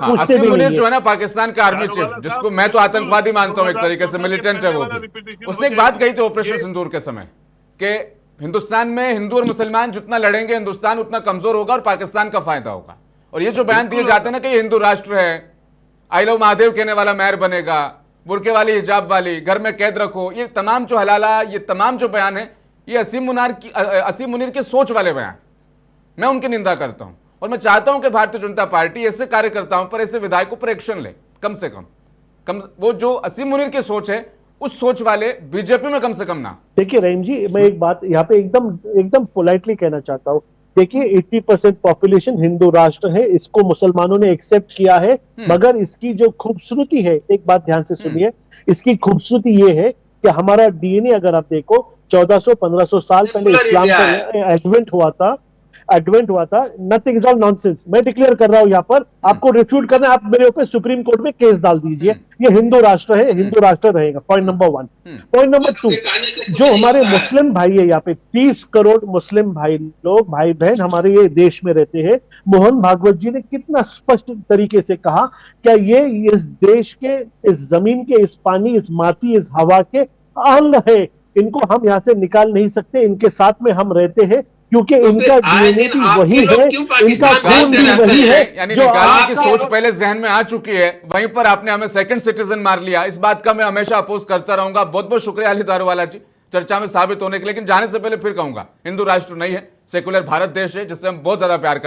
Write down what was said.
हाँ, पूछते असीम भी मुनीर नहीं जो है। है ना पाकिस्तान का आर्मी चीफ, जिसको मैं तो आतंकवादी मानता हूं, एक तरीके से मिलिटेंट है वो भी, उसने एक बात कही थी ऑपरेशन सिंदूर के समय कि हिंदुस्तान में हिंदू और मुसलमान जितना लड़ेंगे हिंदुस्तान उतना कमजोर होगा और पाकिस्तान का फायदा होगा। और ये जो बयान दिए जाते हैं ना कि ये हिंदू राष्ट्र है, आई लव महादेव कहने वाला मेयर बनेगा, बुरके वाली हिजाब वाली, घर में कैद रखो, ये तमाम जो हलाला, ये तमाम जो बयान है, ये असीम मुनीर की सोच वाले बयान, मैं उनकी निंदा करता हूं। और मैं चाहता हूं कि भारतीय जनता पार्टी ऐसे कार्यकर्ताओं पर, ऐसे विधायकों पर एक्शन ले, कम से कम वो जो असीम मुनीर की सोच है उस सोच वाले बीजेपी में कम से कम ना। देखिए रहीम जी, मैं एक बात यहाँ पे एकदम एकदम पोलाइटली कहना चाहता हूँ। देखिए 80% पॉपुलेशन हिंदू राष्ट्र है, इसको मुसलमानों ने एक्सेप्ट किया है, मगर इसकी जो खूबसूरती है, एक बात ध्यान से सुनिए, इसकी खूबसूरती ये है कि हमारा डीएनए अगर आप देखो 1400-1500 साल पहले इस्लाम का एडवेंट हुआ था। Nothing is all nonsense. मैं डिक्लेयर कर रहा हूं यहाँ पर, आपको रिफ्यूट करना है, आप मेरे ऊपर सुप्रीम कोर्ट में केस डाल दीजिए। ये हिंदू राष्ट्र है, हिंदू राष्ट्र रहेगा। Point number 1। पॉइंट नंबर 2, जो हमारे मुस्लिम भाई है यहाँ पे 30 करोड़ मुस्लिम भाई लोग, भाई बहन हमारे ये देश में रहते हैं। मोहन भागवत जी ने कितना स्पष्ट तरीके से कहा, क्या ये इस देश के, इस जमीन के, इस पानी, इस माटी, इस हवा के अंग है, इनको हम यहाँ से निकाल नहीं सकते, इनके साथ में हम रहते हैं, क्योंकि इनका डीएनए भी वही है, इनका खून भी वही है। यानी जो निकालने की सोच पहले जहन में आ चुकी है, वहीं पर आपने हमें सेकंड सिटीजन मार लिया। इस बात का मैं हमेशा अपोज करता रहूंगा। बहुत बहुत शुक्रिया अली दारूवाला जी चर्चा में साबित होने के लिए। लेकिन जाने से पहले फिर कहूंगा, हिंदू राष्ट्र नहीं है, सेकुलर भारत देश है जिससे हम बहुत ज्यादा प्यार करते हैं।